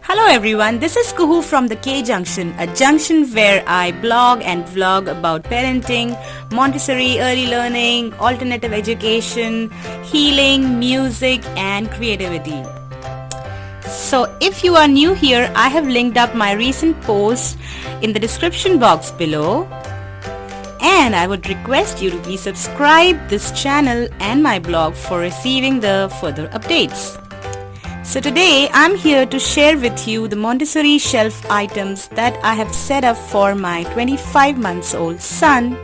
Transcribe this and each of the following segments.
Hello everyone, this is Kuhu from the K Junction, a junction where I blog and vlog about parenting, Montessori, early learning, alternative education, healing, music and creativity. So if you are new here, I have linked up my recent post in the description box below. And I would request you to please subscribe this channel and my blog for receiving the further updates. So today I'm here to share with you the Montessori shelf items that I have set up for my 25 months old son.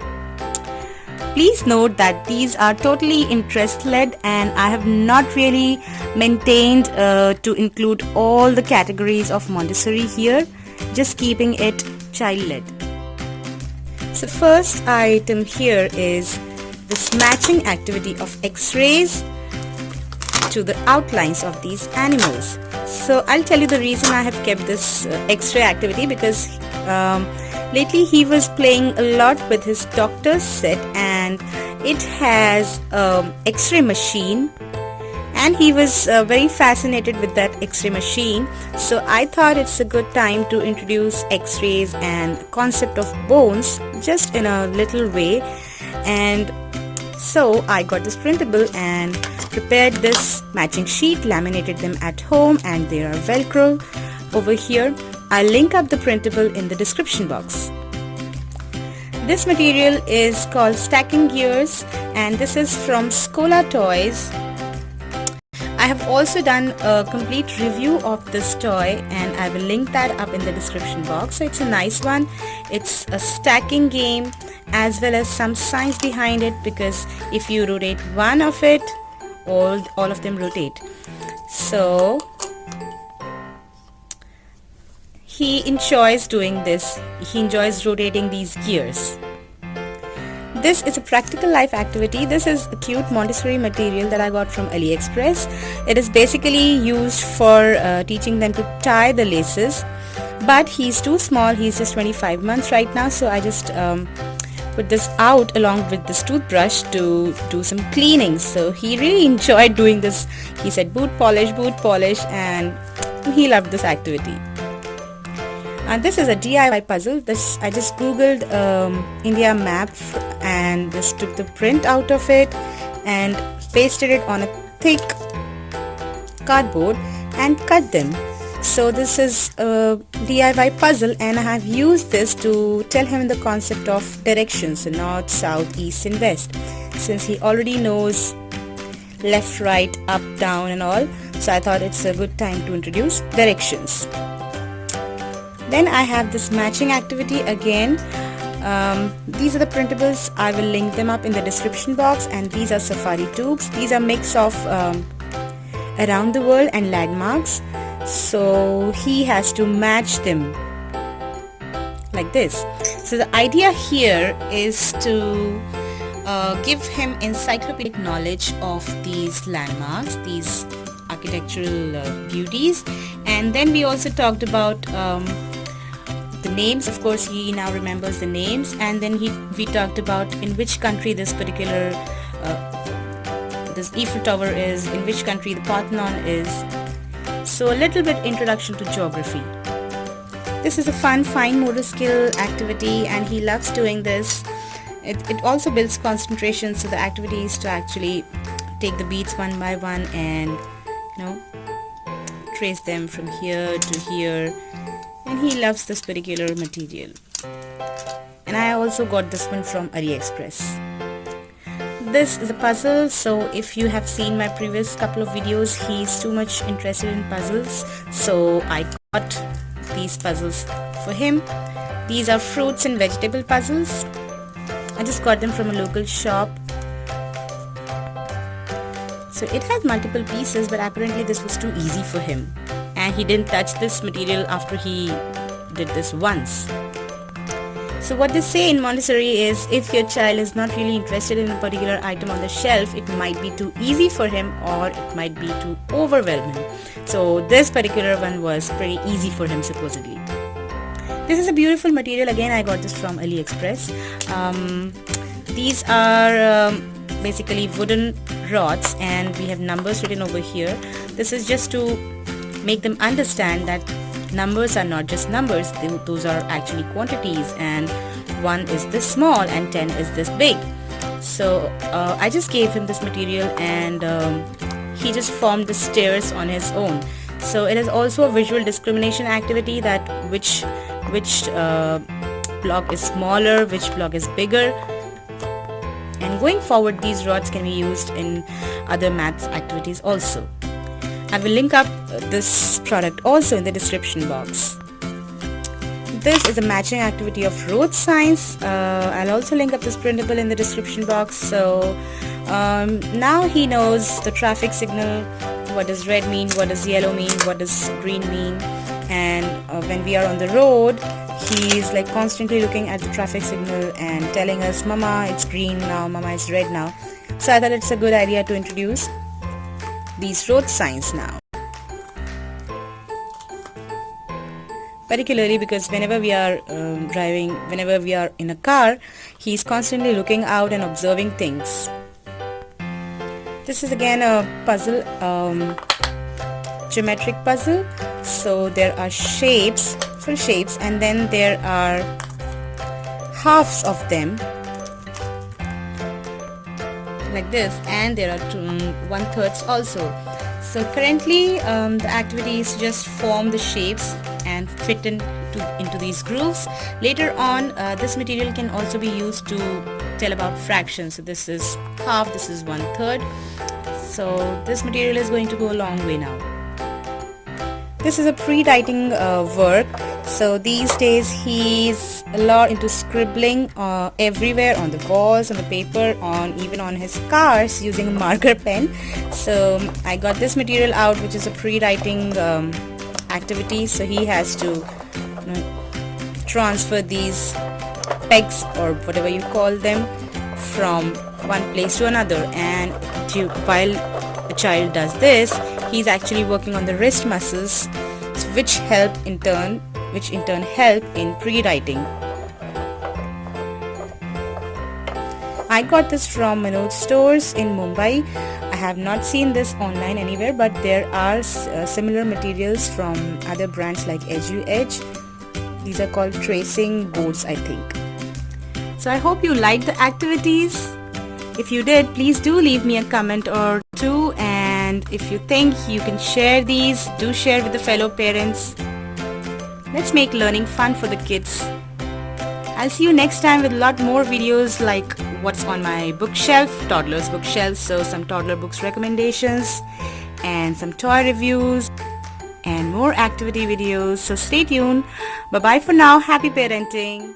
Please note that these are totally interest led and I have not really maintained to include all the categories of Montessori here, just keeping it child led. So first item here is this matching activity of X-rays to the outlines of these animals. So I'll tell you the reason I have kept this X-ray activity, because lately he was playing a lot with his doctor's set and it has X-ray machine and he was very fascinated with that X-ray machine. So I thought it's a good time to introduce X-rays and concept of bones just in a little way. And so I got this printable and prepared this matching sheet, laminated them at home, and they are velcro over here. I'll link up the printable in the description box. This material is called Stacking Gears and this is from Scola Toys. I have also done a complete review of this toy and I will link that up in the description box. So it's a nice one. It's a stacking game as well as some science behind it, because if you rotate one of it, all of them rotate. So he enjoys doing this. He enjoys rotating these gears. This is a practical life activity. This is a cute Montessori material that I got from AliExpress. It is basically used for teaching them to tie the laces, but he's too small. He's just 25 months right now, so I just put this out along with this toothbrush to do some cleaning. So he really enjoyed doing this. He said boot polish, and he loved this activity. And this is a DIY puzzle. This I just googled India map and just took the print out of it and pasted it on a thick cardboard and cut them. So this is a DIY puzzle and I have used this to tell him the concept of directions, north, south, east and west, since he already knows left, right, up, down and all. So I thought it's a good time to introduce directions. Then I have this matching activity again. These are the printables. I will link them up in the description box, and these are safari tubes. These are mix of around the world and landmarks. So he has to match them like this. So the idea here is to give him encyclopedic knowledge of these landmarks, these architectural beauties. And then we also talked about the names. Of course he now remembers the names, and then we talked about in which country this particular this Eiffel Tower is, in which country the Parthenon is. So a little bit introduction to geography. This is a fun fine motor skill activity and he loves doing this. It also builds concentration, so the activity is to actually take the beads one by one and trace them from here to here, and he loves this particular material. And I also got this one from AliExpress. This is a puzzle, so if you have seen my previous couple of videos, he's too much interested in puzzles, so I got these puzzles for him. These are fruits and vegetable puzzles. I just got them from a local shop. So it has multiple pieces, but apparently this was too easy for him and he didn't touch this material after he did this once. So what they say in Montessori is, if your child is not really interested in a particular item on the shelf, it might be too easy for him or it might be too overwhelming. So this particular one was pretty easy for him supposedly. This is a beautiful material. Again, I got this from AliExpress. These are basically wooden rods and we have numbers written over here. This is just to make them understand that numbers are not just numbers, those are actually quantities, and 1 is this small and 10 is this big. So I just gave him this material, and he just formed the stairs on his own. So it is also a visual discrimination activity, that which block is smaller, which block is bigger. And going forward, these rods can be used in other maths activities also. I will link up this product also in the description box. This is a matching activity of road signs. I'll also link up this printable in the description box. So now he knows the traffic signal, what does red mean, what does yellow mean, what does green mean. And when we are on the road, he's like constantly looking at the traffic signal and telling us, Mama, it's green now, Mama, it's red now. So I thought it's a good idea to introduce these road signs now. Particularly because whenever we are driving, whenever we are in a car, he's constantly looking out and observing things. This is again a puzzle, geometric puzzle. So there are shapes, full shapes, and then there are halves of them like this, and there are 1/3 also. So currently the activity is just form the shapes and fit into these grooves. Later on this material can also be used to tell about fractions. So this is half, this is 1/3. So this material is going to go a long way now. This is a pre-writing work. So these days he's a lot into scribbling everywhere, on the walls, on the paper, even on his cars, using a marker pen. So I got this material out, which is a pre-writing activity. So he has to transfer these pegs, or whatever you call them, from one place to another. And while a child does this, he's actually working on the wrist muscles, which in turn help in pre-writing. I got this from Manoj stores in Mumbai. I have not seen this online anywhere, but there are similar materials from other brands like EduEdge. These are called tracing boards, I think. So I hope you liked the activities. If you did, please do leave me a comment or two, and if you think you can share these, do share with the fellow parents. Let's make learning fun for the kids. I'll see you next time with a lot more videos like what's on my bookshelf, toddler's bookshelf, so some toddler books recommendations and some toy reviews and more activity videos. So stay tuned. Bye bye for now. Happy parenting.